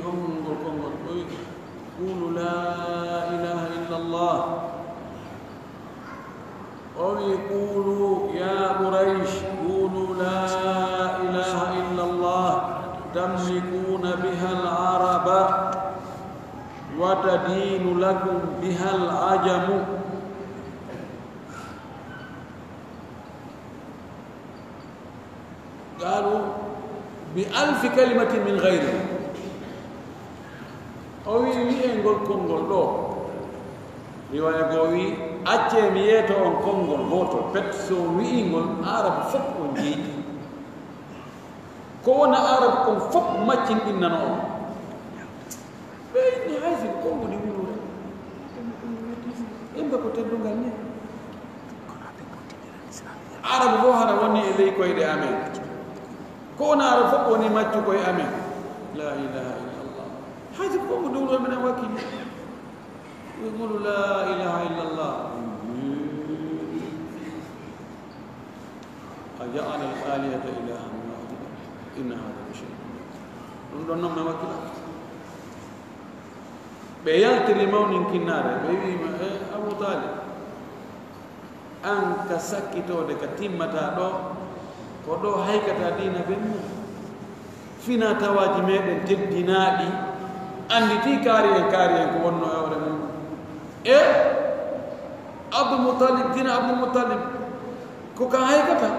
هم قولوا لا إله إلا الله ويقولوا يا قريش قولوا لا إله إلا الله تملكون بها العرب وتدين لكم بها العجم قالوا بألف كلمة من غيره أو يقول كونغول لو رواية قوي أتميته أن كونغول بوتو بتسو وينغول عرب فوق ونجي كون عرب كون فوق ماتين إننا بين هذه كونغول يقولوا إن بكتبوا غني عرب بوهر وني إليك ويد أمين كون عرب فوق وني ماتوا كوي أمين لا إله إلا الله هذه كونغول دولة من واكي يقولوا لا إله إلا الله أجعل الآلهة إلها واحدا إن هذا لشيء نقول لهم وكلا بيال تريمون كنارة أبو طالب أنك سكتوا دكتيمة تادو كدو هيكتا دينا بنو فينا تواجمين تدينادي أني تي كاريان كونو أورمو عبد المطلب دين عبد المطلب ko ka haykata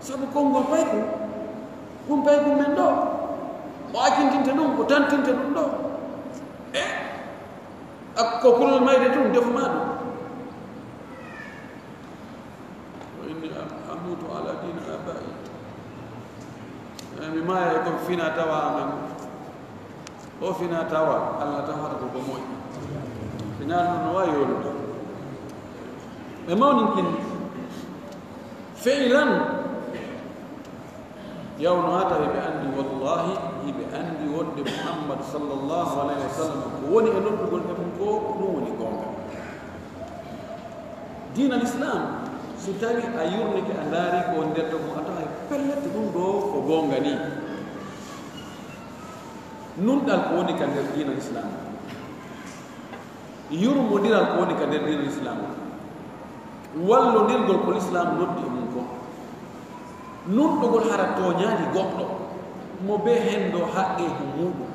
sabu kongol payko kum payko men do o akintinte dum ko tantinte dum do ak ko kulol mayde dum defu madu wa inni amutu ala din abai mi ma ko fina tawa amen o fina tawa Allah tawata ko moy ñaan no wayolu mais mawnin kin فعلا يوم هذا بأني والله بأني ود محمد صلى الله عليه وسلم وني أنو بقول لكم نوني كونغ دين الإسلام ستاري أيورني كأنداري كوندرتو أتاي بلت نندو كونغاني نندال كوني كندر دين الإسلام يورو موديرال كوني كندر دين الإسلام wallo nirgol ko l'islam noddi e mum ko nuɗɗugol hara toñaadi goɗɗo mo be hendo haqqe ko muɗum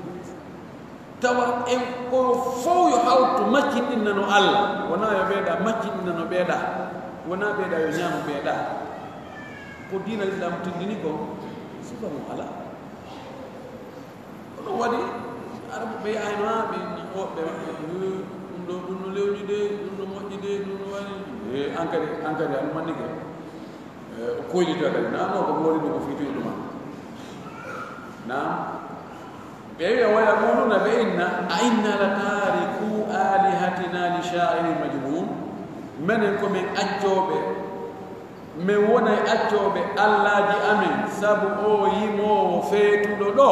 tawa en ko fof yo hawtu maccinɗinnano Allah wona yo ɓeeɗa maccinɗinnano ɓeeɗa wona ɓeeɗa yo ñaamo ɓeeɗa ko diina l'islam tindini ko sifa mum ala ko ɗum waɗi arabu ɓe ayno ha ɓe woɓɓe ɗum no lewni de ɗum no moƴƴi de ɗum no wani ankari an mannike o koylito kadi nano ko moolino ko fiitoy ɗuma nam ɓe wiya waya muluna ɓe inna a inna la tariku alihatina li sha'iri majnun menen komin accoɓe min wonay accoɓe allaji amen sabu o yimowo feetuɗo ɗo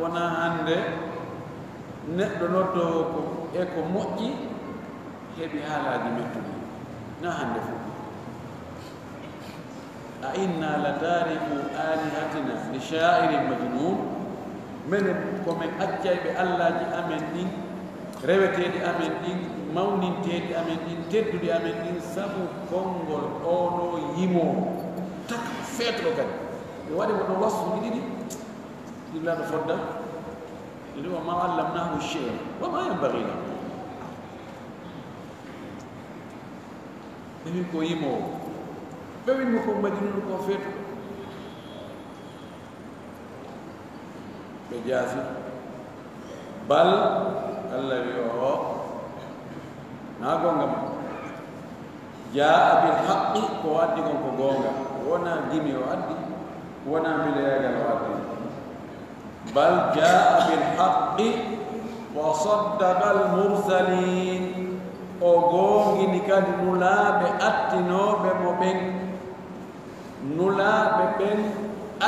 wona hande neɗɗo noddowo ko e ko moƴƴi heɓi haalaji mettuɗi na hande fof a inna la tariku alihatina li sha'irin majnun minen komin accayɓe allaji amen ɗin reweteɗi amen ɗin mawninteɗi amen ɗin tedduɗi amen ɗin sabu konngol oɗo yimowo taka feetɗo kadi ɓe waɗi woɗo wasfuji ɗiɗi ɗillaɗo fodda إذا ما علمناه الشيء وما ينبغي له بمن كو يمو بمن كو مجنون كو فيت بجاسي بل الذي هو ناغونغام جاء بالحق وادي كو غونغا ونا ديمي وادي ونا بلاغا وادي بل جاء بالحق وصدق المرسلين ogongi ni kadi nulaɓe attinoɓe mo ɓen nulaɓe ɓen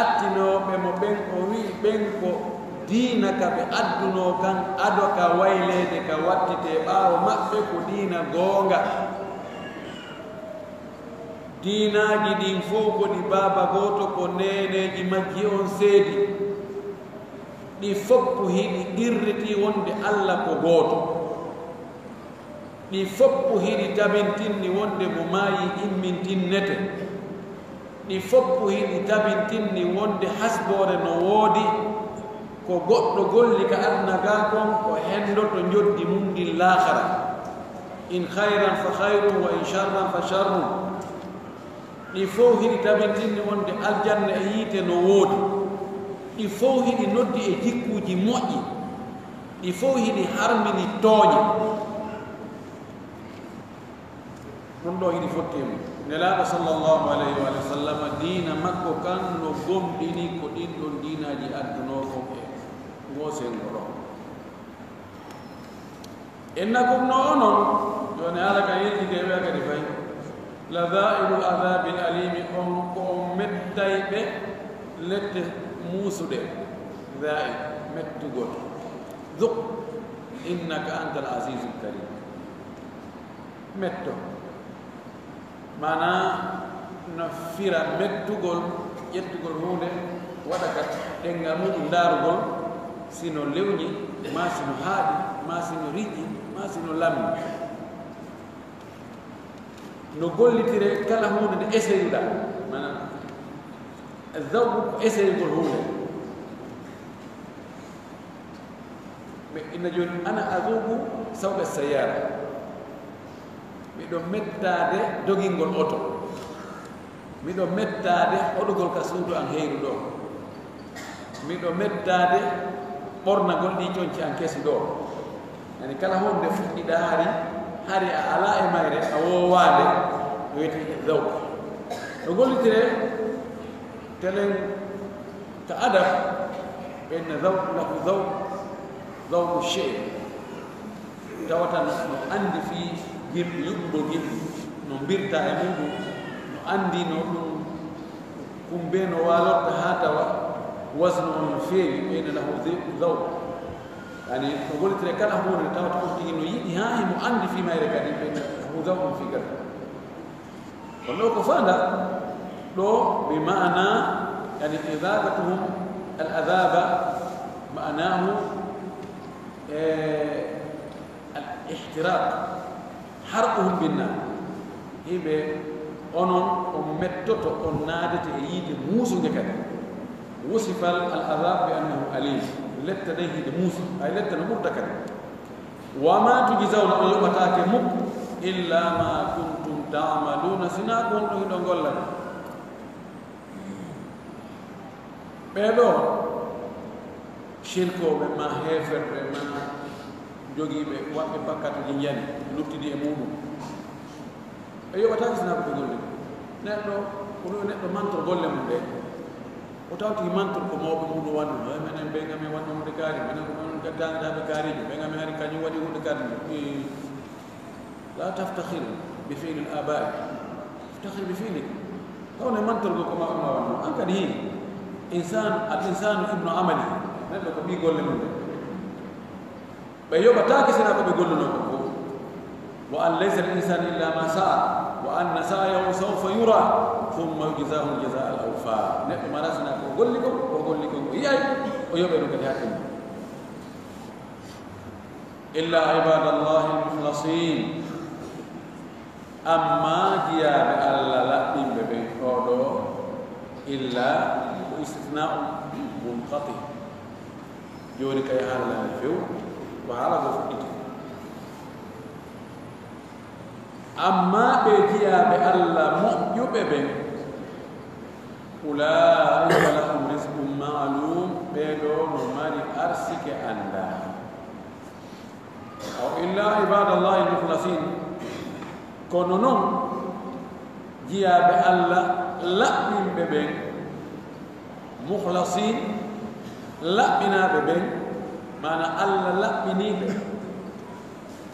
attinoɓe mo ɓen o wi ɓen ko diina ka ɓe adduno kan ado ka waylede ka wattite ɓaawo maɓɓe ko diina goonga diinaaji ɗin fof ko ɗi baaba gooto ko neeneeji majji on seedi ɗi foppu hiɗi irriti wonde Allah ko gooto ɗi foppu hiɗi tabintinni wonde mo maayi immintinnete ɗi foppu hiɗi tabintinni wonde hasboore no woodi ko goɗɗo golli ka aduna gaa kon ko henndoto njoddi mum ndin laahara in hayran fa hayrun wa in charran fa charrun ɗi fof hiɗi tabintinni wonde aljanna e yiite no woodi ɗi fof hiɗi noddi e jikkuuji moƴƴi ɗi fof hiɗi harmini tooñe ɗum ɗo hiɗi fotti mum nelaaɗo sallllahu alayhi wa sallam diina makko kan no gomɗini ko ɗin ɗon diinaaji addunoo fof e goosengo ɗo innakum no onon joni ala ka yejjike ɓe kadi fay ladailu adabi l alimi on ko on mettayɓe lette muusuɗe dai mettugol duk innaka anta al asisu l karim metto mana no fira mettugol ƴettugol hunde waɗa kat ɗengal muɗum ndaarugol sino lewñi ma sino haaɗi ma sino riƴƴi ma sino lammi no gollitire kala hunde nde essayuɗa mana zawgu ko essayugol hunde ɓe inna joni ana azugu sawɓe sayara miɗo mettade dogingol oto miɗo mettade hoɗugol ka suudu an heyru ɗo miɗo mettade ɓornagol ɗi coñci an kesi ɗo yani kala hunde fuɗɗiɗa hari a ala e mayre a wowade ɗo wiyete zawq no gollitire telen ta adab ɓenna zawq lahu zawqu chey tawata no andi fi gimɗi yuɓɓugol gimɗi no mbirta e muɗum no andi no ɗum kumbe no walorta ha tawa wasno on no feewi ɓeyna lahu zawq yani no gollitire kala hunde tawata on tigi no yiɗi ha imo andi fi mayre kadi ɓeyna lahu zawqum fi gada kono ɗo ko fanda ɗo bi mana yani idabatuhum al adaba ma'nahu al ihtiraq harquhum binnar hiɓe onon on mettoto on naadete e yiide muusuge kadi wusifal al adab bi annahu alim letta ɗen hiide muusu ay letta no ɓurta kadi wama tujisawna on yoɓatake muk illa ma kuntum tamaluna sina ko on ɗo hiɗo gollata ɓeɗo shirkoɓe ma heferɓe ma jogiiɓe waɓɓe pakkatuji jani luttidi e muɗum ɓe yoɓataki sina ko ɓe golli neɗɗo ko ɗo neɗɗo mantor golle mum ɗe o tawtiki mantor ko mawɓe muɗum wannu ay minen ɓe gami wanno hunde kaari minen ko non gaddaniɗaɓe kaarijo ɓe gami hari kañum waɗi hunde kaari la taftahir bi fi'li al abai taftahir bi fi'li kawne mantorgo ko mawɓe ma wanno an kadi hin al insanu ibnu amali neɗɗo ko ɓi golle mum ɗe ɓe yoɓataki sina ko ɓe golluno ko fof wa an laysa al insanu illa ma sa'a wa anna sa'yahu sawfa yura thumma yujzahu al jazaa al awfa neɗɗo mara sina ko golli ko yiyay o yoɓe ɗum kadi hakkille illa ibadallahi al mukhlasin amma jiyaɓe allah laɓɓinɓe ɓen oɗo illa ko istithna'u munqati joni kay haalani few ko haala ko fuɗɗiti amma ɓe jiyaɓe allah moƴƴuɓe ɓen ulaika lahum risqum ma'lum ɓeɗo no mari arsike anda aw illa ibadallahi al mukhlasin kono noon jiyaɓe allah laɓɓinɓe ɓen mukhlasin laɓɓinaɓe ɓen mana allah laɓɓiniɓe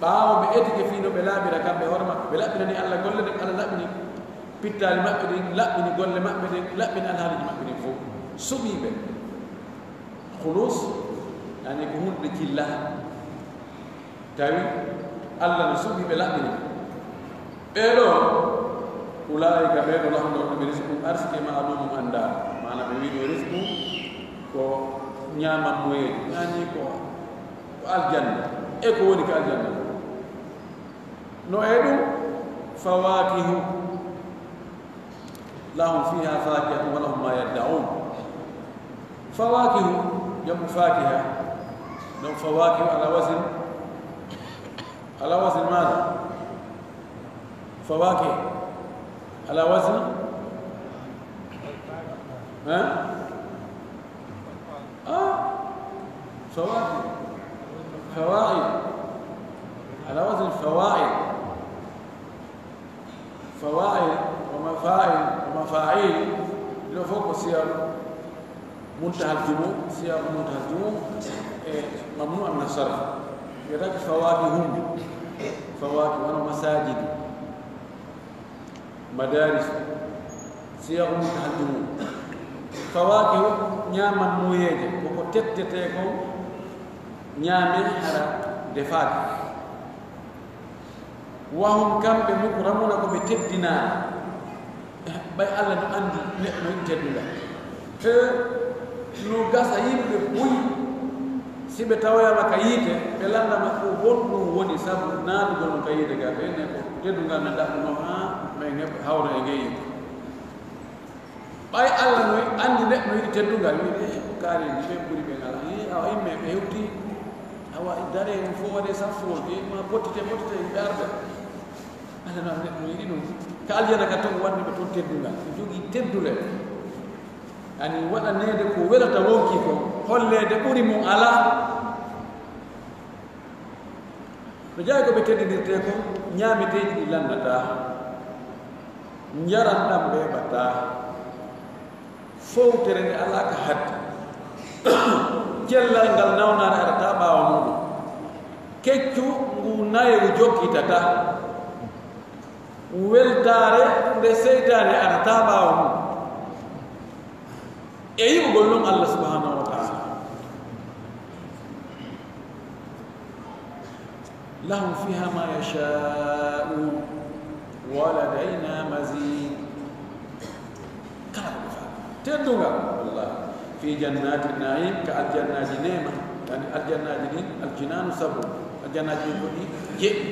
ɓaawo ɓe etike fino ɓe laaɓira kamɓe hoore maɓɓe ɓe laɓɓinani allah golle ɗen allah laɓɓini pittali maɓɓe ɗin laɓɓini golle maɓɓe ɗen laɓɓini alhaaliji maɓɓe ɗin fof suɓiɓe hulus yani ko hunde jilla tawi allah no suɓiɓe laɓɓini ɓeɗo أولئك بين لهم برزق أرسك معلوم أندا معنا بيد رزق كو نعم مويد يعني كو الجنة إكو ولك الجنة نوعد فواكه لهم فيها فاكهة ولهم ما يدعون فواكه جمع فاكهة لهم فواكه على وزن ماذا؟ فواكه على وزن فواكه فوائد على وزن فوائد ومفاعيل لو فوق سياق منتهى الجموع ممنوع من الصرف يراك فواكه ومساجد مدارس سياق منتهى الجموع فواكه نعم مويجة وكتتتكم نعم حرا دفاق وهم كم بمكرمون بتبدنا باي الله عندي نحن نجدنا no gasa yimɓe ɓuyi siɓe tawoyama ka yiite ɓe landama ko honɗum woni sabu naadugol no ka yiite ga ɓenne ko teddugal ne ɗaɓɓuno ha may neɓɓe hawra e nge yiite ɓay allah no andi neɗɗo yiɗi teddugal wiide kaari ndi ɓe ɓuri ɓe ngala awa imme ɓe hewti awa dare mo fof waɗe saffuwol ma bottite yimɓe arda allah no neɗɗo yiɗi ɗum ka aljana ka tan wanni ɓe toon teddugal ɓe jogii teddule ani waɗanede ko welata wonki ko hollede ɓuri mum ala no jeeyi ko ɓe teddidirte ko ñaameteji ɗi landata njaran ɗam ɓe heɓata fowtere nde ala ka hadde cellal ngal nawnare arata ɓaawa muɗum keccu ngu nayewu jokkitata weltare nde seytane arata ɓaawa mum e yiɓugol noon allah subhanahu wa taala lahum fiha ma yasha'un wa ladayna mazid kala ko fa teddungal wallah fi jannati naim ka aljannaji nema yani aljannaji ɗin aljinanu sabu aljannaji ɗin ko ɗi jeɗɗi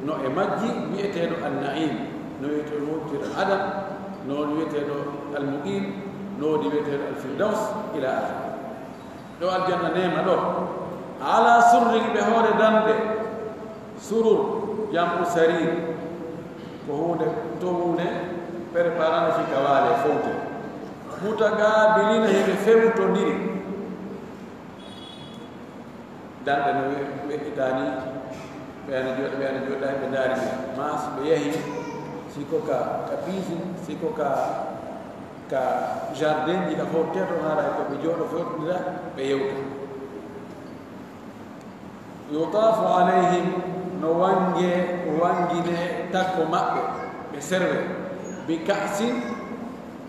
no e majji wiyeteɗo annaim no wiyeteɗo wontir adam no wiyeteɗo almuqim نودي بيته الفردوس إلى آخره لو الجنة نعمة له على سرر بهور دند سرور جمع سرير وهو تومونه preparando في كوالي فوته متقابلين هي بفهم تندير دند نوي إتاني بيان جود ده بداري ماس بيهي سيكوكا كابيزي سيكوكا ka jardin ji ka forteto hara ko be jodo fotira be yewta yutafu alayhim no wangine takko mabbe be serve bi ka'sin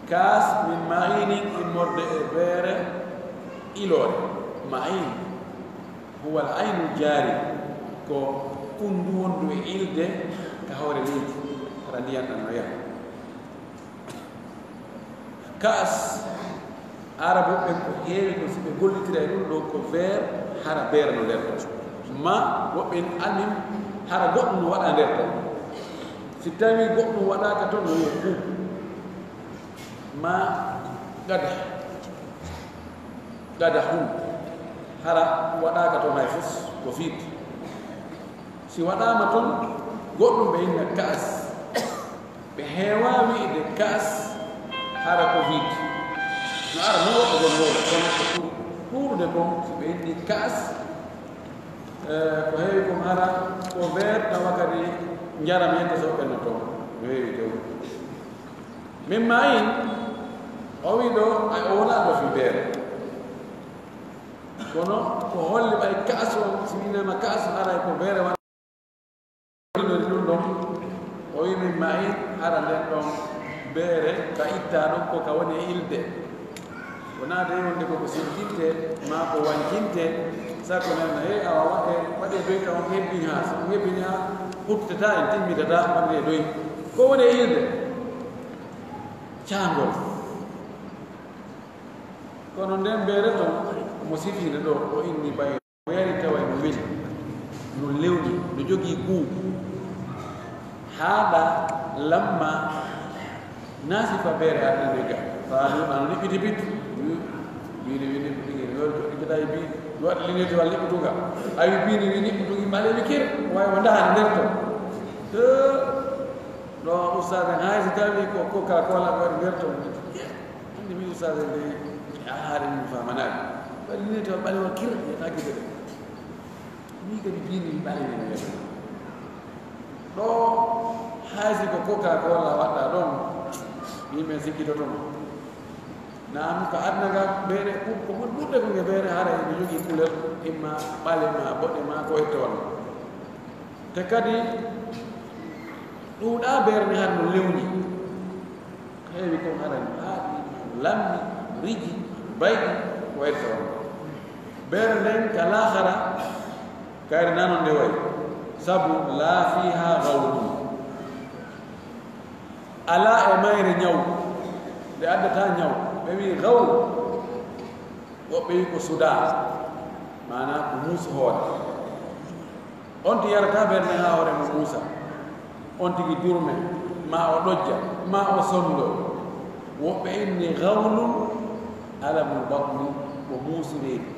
kas min ma'inin imorde e bere ilore ma'in huwa al-ayn jari ko kundu wondu e ilde ka hawre leydi randiyan tan no yaha kaas arabu ɓen ko heewi ko si ɓe gollitira e ɗum ɗo ko ver hara beere no nder ton ma woɓɓe anin hara goɗɗum no waɗa nder ton si tawi goɗɗum waɗaka toon no yo ɓu ma gada hum hara waɗaka toon hay fof ko fiit si waɗama toon goɗɗum ɓe inna kaas ɓe heewa wiide kaas hara ko vide no ara no woɓɓe gon woɗa kono ko ɓurde kon so ɓe inni kaas ko heewi kom hara ko ver tawa kadi njaram yedde so ɓenno toon no heewi tew min ma in o wi ɗo o wona ɗo fi beere kono ko holli ɓay kaas o si winama kaas hara ko beere waɗinori ɗum ɗon o wi min ma in hara nden ɗon beere ka itta ɗon ko ka woni e ilde wona de wonde koko sinkinte ma ko wankinte sakko nanna he awa waɗe doy ka on hebbini ha so hebbini ha huttata en timmitata waɗe doy ko woni e ilde caangol kono nden beere to mo sifiide ɗo o inni ɓay o yari tawa no weli no lewni no jogii guu haaɗa lamma naasifa beere arɗinde ga faano liɓɓiti bittu biini wi liɓɓitigi ɗiggata e bii waɗa lineete walla liɓɓituga awi biini wi liɓɓitugi ɓaleemi kir wawi o ndahani nder to ɗo oustade en hay so tawi ko kala ko wala ko waɗi nder to andi mi oustade nde haare min famanaɓe waɗi lineete wa ɓalewa kir yetagide ɗe mi kadi biini ɓaleni nder ɗo haysi ko kala ko wala waɗɗa ɗon yimɓe sikkitotomo naam ko adna ga beere ko ɓurɗe ko nge beere hara ene jogii couleur imma ɓale ma boɗɗe ma ko ettowal te kadi ɗuuɗa beere ni har no lewni heewi kon harani haaɗi lammi riji bayɗi ko ettowal beere nden ka lahara kayre nano nde wayi sabu la fiha gawɗum ala e mayre ñaw nde addata ñaw ɓe wi gaw woɓɓe wi ko suda mana ko muusa hoore on ti yarata ɓerde ha hoore mo muusa on tigi durme ma o ɗojja ma o sondo woɓɓe inni gawlum alamul batni ko muusireedi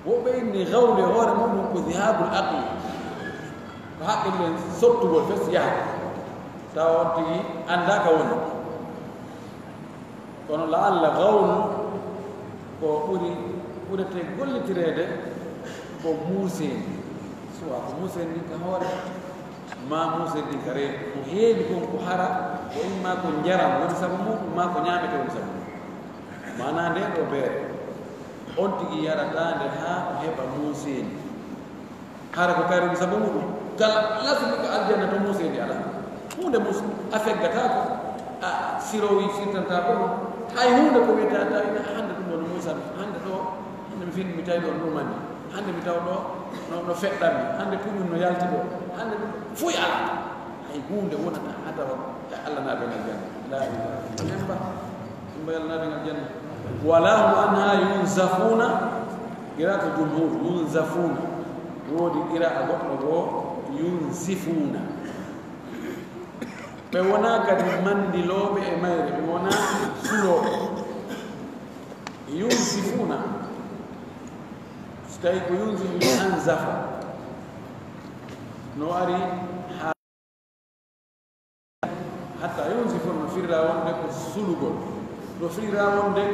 woɓɓe inni gawle hoore muɗum ko dihabul aqli ko haqqille sottugol fes yaha tawa on tigi annda ka woni kono la allah gawlu ko ɓurete gollitireede ko muuseeni suwa ko muuseeni ɗin ka hoore ma muuseeni ɗin ka reedu ko heewi kon ko hara ko imma ko njaram woni sabu muɗum ma ko ñaamete woni sabu mana nde ɗo beere on tigi yarata nde haa o heɓa muuseeni hara ko kari woni sabu muɗum kala lasmi ko aljanna to muuseeni ala hunde mus a feggatako a sirowi firtanta ko hay hunde ko wiyata tawi hande ɗum ɗo no musan hande ɗo hande mi fini mi tawi ɗo ɗumani hande mi taw ɗo no feɗɗanmi hande puɗum no yalti ɗo hande ɗum foy ala hay hunde wonata ha tawa allah naɓengal janna la ilaha illallah ɗumba allah naɓengal janna wala hum anha yunzafuna ira ko jumhur yunzafuna woodi ira a goɗɗo goo yunzifuna ɓe wona kadi mandilooɓe e mayre ɓe wona sulooɓe yunsifuna so tawi ko yunsifu ni anzafa no ari hatta yunsifuna no firra wonde ko sulugol no firra wonde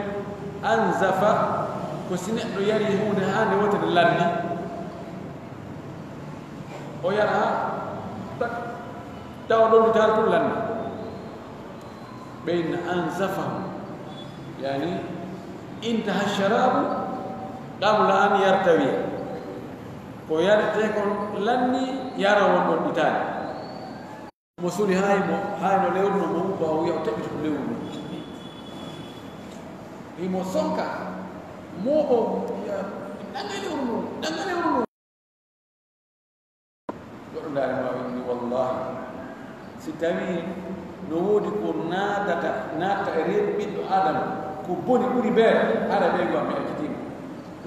anzafa ko si neɗɗo yari hunde haa nde wotede lanni o yara ha tawa ɗon tal pour lanni ɓeyna anzafahu yani intaha sharabu qabla an yartawiya ko yarete kon lanni yara won ɗon ɗitali mo suli hayno lewru no mo uba o wiya o taɓiti ko lewru no imo sonka moɓo ɗanga lewru no ɗanga lewru no goɗɗo ndaare ma winni wallahi si tawi no woodi ko naata e reedu ɓiɗɗo adama ko boni ɓuri beere hara ɓeygo am mi accitima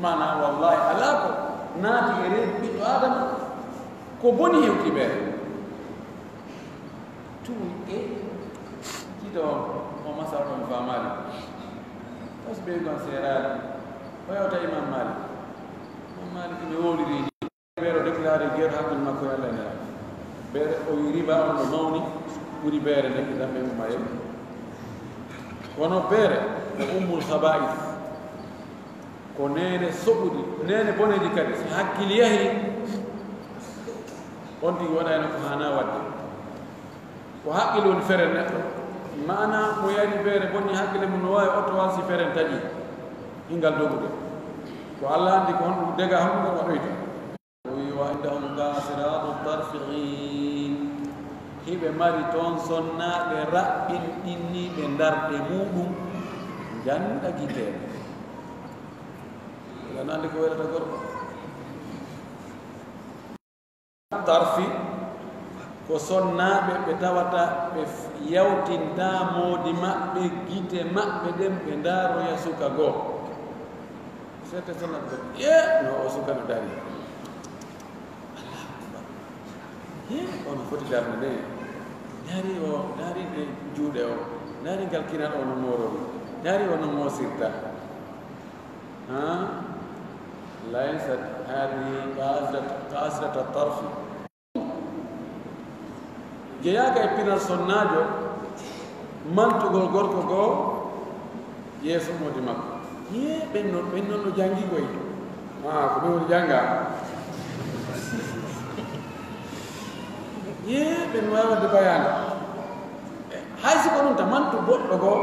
mana wallahi ala ko naati e reedu ɓiɗɗo adama ko boni hewti beere tun e kiito o masal ɗon famali tas ɓeygo am seeraade ɓayota imam malik ɓe wowliri beere o déclaré guerre hakkille makko e allah nera beere o wi riba on no mawni ɓuri beere nde ɗiɗamɓe mumma yeɓ kono beere ko ummul haba'is ko nene soɓuɗi nene boneji kadi so hakkille yahi on tigi waɗayno ko hana wadde ko haqqille woni feren neɗɗo mana mo yari beere bonni hakkille mum no wawi ottowal si feren taƴi hingal dogude ko allah andi ko honɗum dega honɗum waɗoyta o wi wa indahum gasiratu tarfiqin hiɓe mari toon sonnaaɓe raɓɓinɗinniɓe darde muɗum jannda giteeɓe ganande ko welata gorko tarfi ko sonnaɓe ɓe tawata ɓe yawtinta moodi maɓɓe gite maɓɓe ɗen ɓe ndaaroya suka goo sete sonnaɓe ko no o suka no dari ono foti darde nde daari o daari nde juuɗe o daari ngal kinan o no moorori daari o no moosirta laysat hadihi kasrata tarfi jeyaaka e pinal sonnaajo mantugol gorko goo yeeso moodi makko ɓen noon no janngi koy ko ɓe woni jannga ɓen wawi wadde bayani hay si ko ɗum ta mantu goɗɗo goo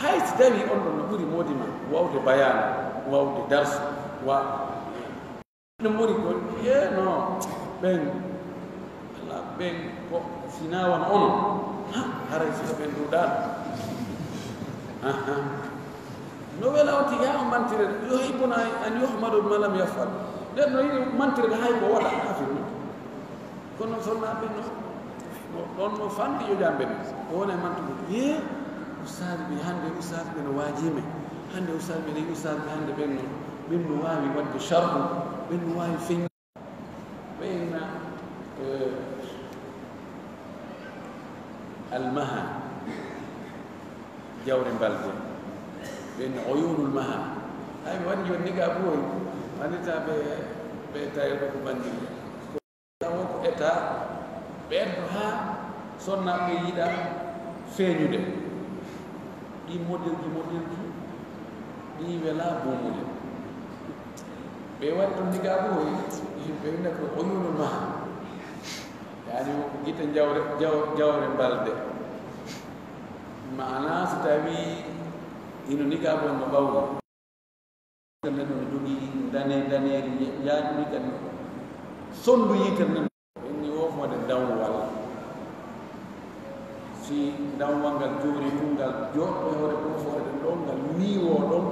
hay si tawi on ɗon no ɓuri moodi ma wawde bayani wawde darsu no ɓuri ko no ɓen ala ɓen ko sinawan ono haray siko ɓen duɗaɗo no wela on tigi ha o mantire yo ibuna an yohmadu malam yafal nden no yiɗi mantirde hay ko waɗa afirno kono sonnaɓe no ɗon no fandi yo jamɓe ɓe o wona e mantugo ustade ɓe hannde ustade ɓe no waajime hannde ustade ɓe ɗi ustade ɓe hannde ɓen no waawi waɗde charhu ɓen no waawi feñ ɓeyna almaha jawre mbalde ɓen oyunul maha hay ɓe waɗi joni niga ɓooyi wandita ɓe tawirɓe ko banndi tawo ko état ɓeɗɗo haa sonnaɓe yiɗa feeñude ɗi modelji ɗi wela bomude ɓe waɗi ɗon ndiga ɓooyi ɓe winda ko oyunul maha yaani ko gite jawre mbalde mana so tawi ino ndiga bon no ɓawli nden no jogii daneeri yaaɗumi kadi sonndu yitere nden ɓenni wofode dawwal si dawwal ngal joori fu ngal joɗɗo hewre bofoore ɗen ɗon ngal miiwo ɗon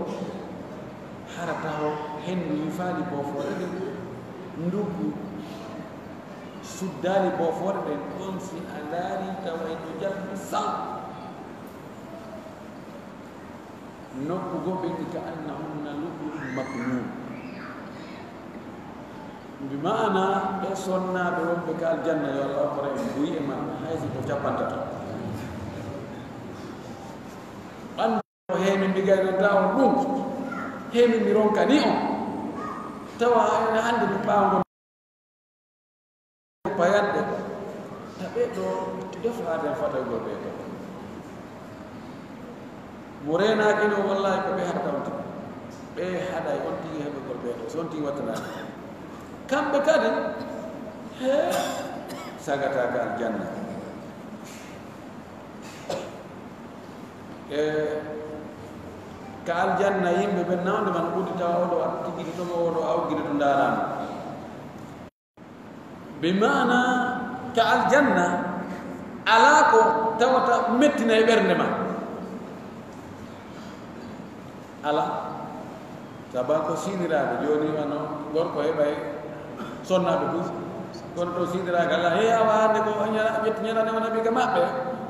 harata o henndu yifaali bofoore ɗen nduggu suddaali bofoore ɗen ɗon si a ndaari tawa no jalbi sal nokku goo ɓe ka annahunna lu'lu'un maknun bi maana ɓe sonnaaɓe wonɓe ka aljanna yo allah okkora en buyi e maɓɓe haysi ko capantata ɓanndu o heemin mbigaynoda on ɗum heemin mi ronka ni on tawa ene hannde mi ɓawngo payadde taɓe ɗo defaade fatagol ɓe ɗo mo reenaakino wallahi ko ɓe haɗata on tigi ɓe haɗay on tigi heɓegol ɓeeɗo so on tigi wattanaade kamɓe kadi he sagataaka aljanna ka aljanna yimɓe ɓe nawde man ɓuri tawa oɗo waɗa tigiri ɗomo oɗo awgide ɗo ndaaraama bi maana ka aljanna alaa ko tawata mettina e ɓernde ma ala saba ko siniraaɓe jooni wano gorko heɓay sonnaaɓe tous kono to siniraaɓe ala he awa hannde ko ƴetti ñalane wona ɓiga maɓɓe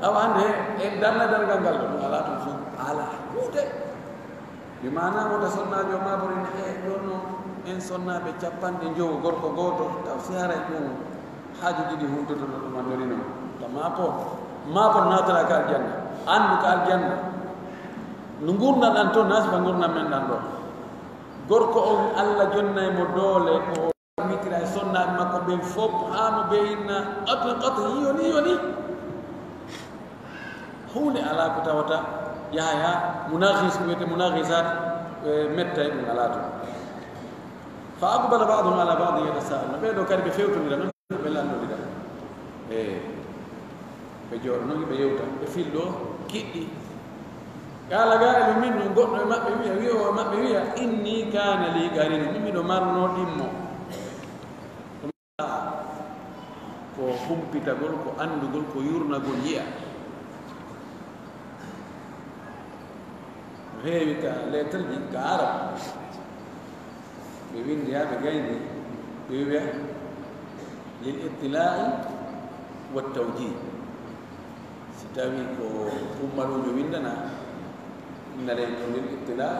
awa hannde e darna dargal ngal ɗo ɗum alaa toon fof ala huude mi mana wota sonnaaɓe o maborin ɗon no en sonnaaɓe capanɗe jowo gorko gooto taw si haray ɗum haaju ɗiɗi huntoto no ɗum andorino ta maapo natara ka aljanna anndu ka aljanna no gurnan ɗan toon nasiba gurnan men ɗan ɗo gorko on allah jonnay mo doole ko mitira e sonnaaɓe makko ɓen fof haa mo ɓeyinna qat yiyoni hunde alaa ko tawata yahaya munahis ko wiyete munahisat metta e ɗum alaa to fa aqbala badum ala badi yatasaaluna ɓeeɗo kadi ɓe fewtodira noon ɓe landodira ɓe jooɗonoki ɓe yewta ɓe filɗo kiɗɗi kala ga eɓe min no goɗɗo e maɓɓe wiya wi'o maɓɓe wiya inni kana li garini min miɗo marno ɗimmo ko humpitagol ko andugol ko yurnagol yiya heewi ka lettre ji ka arab ɓe windi ha ɓe gayni ɓe wiya للاطلاع والتوجيه ستاوي كو مالو ويندنا نالين للاطلاع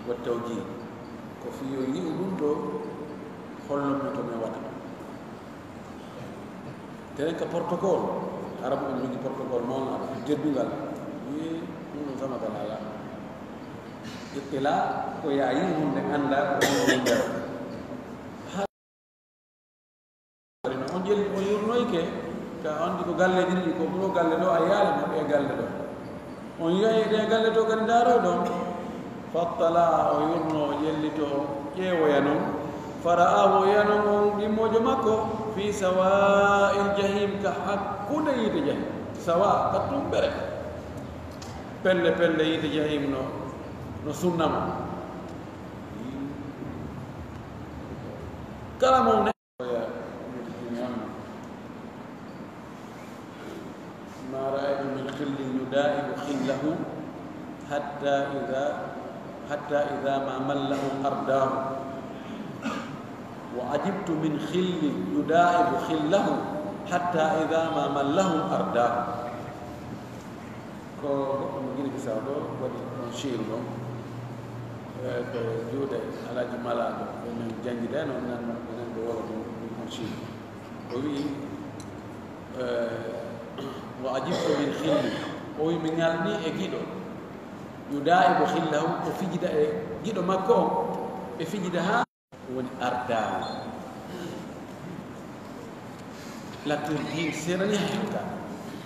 والتوجيه كو في يوي دوندو خولم تو مي واتا ترين كا بروتوكول عرب ني بروتوكول مون جدوغال ني نو سما دالا اطلاع كو ياي من اندا كو ويندر on jeli on yurnoyke ka andi ko galle didi ko buro galle do ayale mo e galle do on yayi de galle to kan daro do fattala o yurno yellito ƴeewoyano fara'ahu yanomo ɗimmojo makko fi sawa'il jahim ka hakkude yiite jahim sawa kattum ɓere pelle yiite jahim no sunnama kala mo ne ما رأيت من خل يدائب خله حتى إذا ما مله أرداه وعجبت من خل يدائب خله حتى إذا ما مله أرداه ko ngini bisawdo wadi shirno ko juude alaji malado men jangide no nan do wala ko shir o wi وعجبت من خل وي من يالني اجيدو يدائب خله وفجد جيدو مكو بفجدها ون اردا لا ترجين سيرني حتى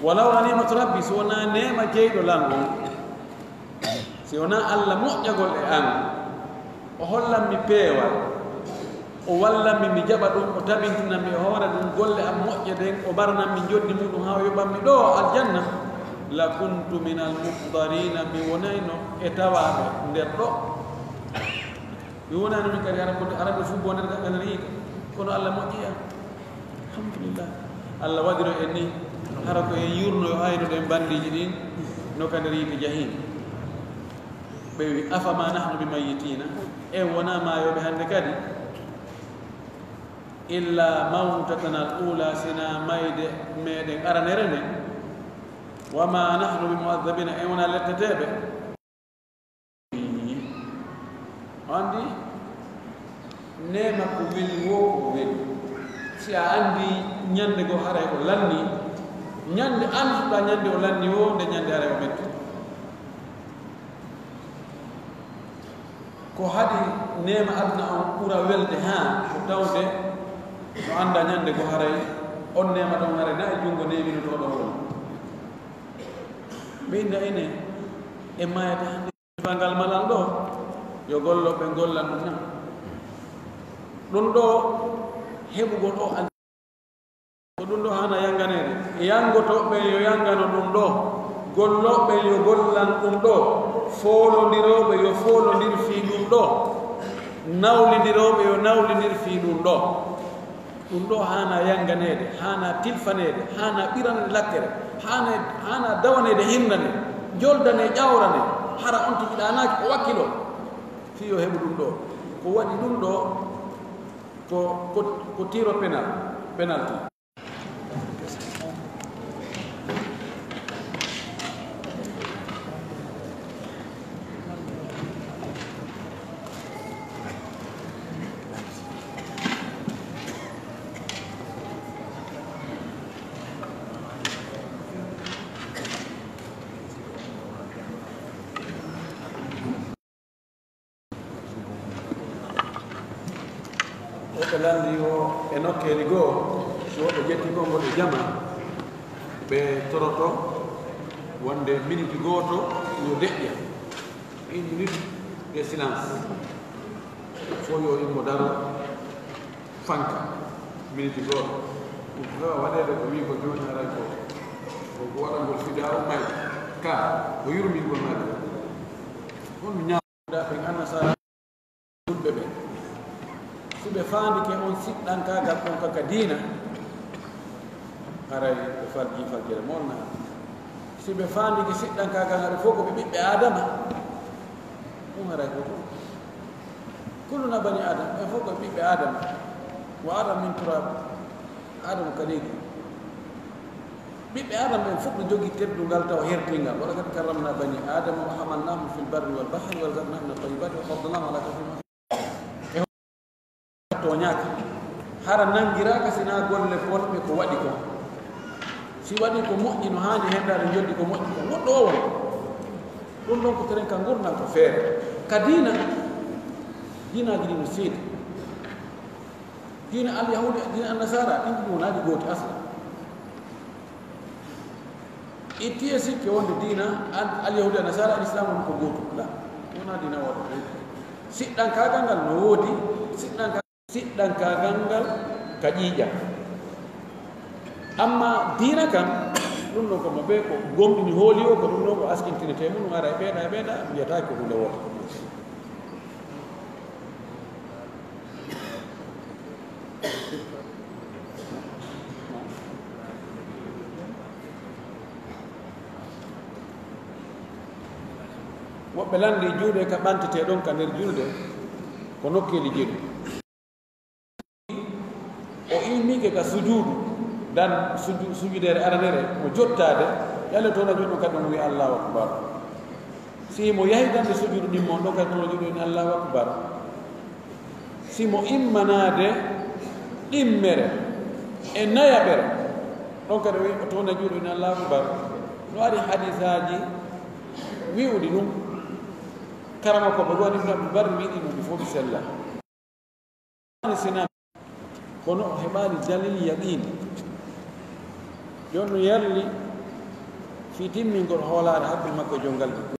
ولو نعمة ربي سونا نعمة جيدو لانو سونا الله مؤجغل ان وهلا مي بيوا o walla mi jaba dum o tabintina mi hoore dum golle am moƴƴeden o barna mi joddi mudum ha yoɓammi ɗo aljanna la kuntu min al muhdarina mi wonayno e tawaɓe nder ɗo mi wonano min kadi araɓe fu bo nder gagal riika kono allah moƴƴiya alhamdulillah allah waɗiro en ni hara ko en yurno yo hayno ɗen bandiji ɗin no kadi riika jahim ɓe wi afama nahnu bi mayitina en wona mayoɓe hande kadi إلا موتتنا الأولى سنا ميد ميد أرنرنا وما نحن بمعذبين أيونا لتتابع عندي نعمة كويل وكويل سيا عندي نياندي كو هاري كو لاني نياندي أنف لا نياندي ولاني و دي نياندي هاري ومت كو هادي نعمة أدنى أو كورا ويلدي ها وتاودي no anda nyande ko haray on nema don haray na jungo neemi no do won be inda ene e mayata hande bangal malal do yo gollo be gollan dum na dun do hebugo do an ko dun do hana yanganede yangoto be yo yangano dum do gollo be yo gollan dum do folondirobe yo folondir fi dum do nawlindirobe yo nawlindir fi dum do ɗum ɗo hana yanganede hana tilfanede hana ɓirane lakkere hana dawanede hinnane joldane ƴawrane hara on tigi ɗanaki o wakkilo fiyo heɓu ɗum ɗo ko waɗi ɗum ɗo ko tiro penalty landi o e nokkeli goo so ɓe ƴetti gongol e jama ɓe toroto wonde minute gooto yo deƴƴa 1 minute de silence fo yo immo daro fanka minute gooto ɗum hewa waɗede ko wi ko joni haray ko waɗangol fida o may ka ko yurmingol maɗe on mi ñamuɗa ɓe annasara julɓe ɓe siɓe faandi ke on siɗɗan kagal on kaka diina haray ɓe farji fajjere molna siɓe faandi ke siɗɗan kagal haɗe fof ko ɓe ɓiɓɓe adama ɗum haray ko ɗum kulluna bani adama ɓe fof ko ɓiɓɓe adama wa adam min turab adama kadegi ɓiɓɓe adama ɓen fof ɓe jogii teddugal taw hertingal wala kad karramna bani adama wa hamalnahum fi lbarri walbahri wa razaqnahum min altayibati wa faddalnahum ala kathiri toñaka hara nangiraka sina golle bonɓe ko waɗi ko si waɗi ko moƴƴi no haani hendade joddi ko moƴƴi ko goɗɗo o woni ɗum ɗon ko teren ka gurdal ko feere ka diina diinaji ɗi no seedi diina alyahudi diina annasara ɗin ɗi wonaji gooti asla ittiye sikke wonde diina alyahudi annasara alislam woni ko gootu la wona diina woɗo siɗɗan kagal ngal no woodi siɗɗan kagal ngal ka ƴiiƴa amma diina kam ɗum ɗon komo ɓe ko gomɗini hooli o ko ɗum ɗon ko askintinete mum ara e ɓeeɗa mbiyataki ko hunde woto woɓɓe landi juuɗe ka ɓantete ɗon ka nder julde ko nokkeeli jeɗu o immike ka sujuudu dan sujudere aranere mo jottade yalle toon a juɗɗo kadi mo wi allahu akbar si mo yahi dande sujudu ɗimmon ɗo kadi toon a juɗɗo ni allahu akbar si mo immanade ɗimmere e nayaɓere ɗon kadi o toon a juɗɗo ni allahu akbar no ari hadisaji wi'uɗi ɗum karama ko ɓe goni ibn abdul barri wiɗi ɗum ɗi fof ɓe sella sina kono o heɓani dalil yaqin joni no yerli fi timmingol hoolare hakkude makko e jongal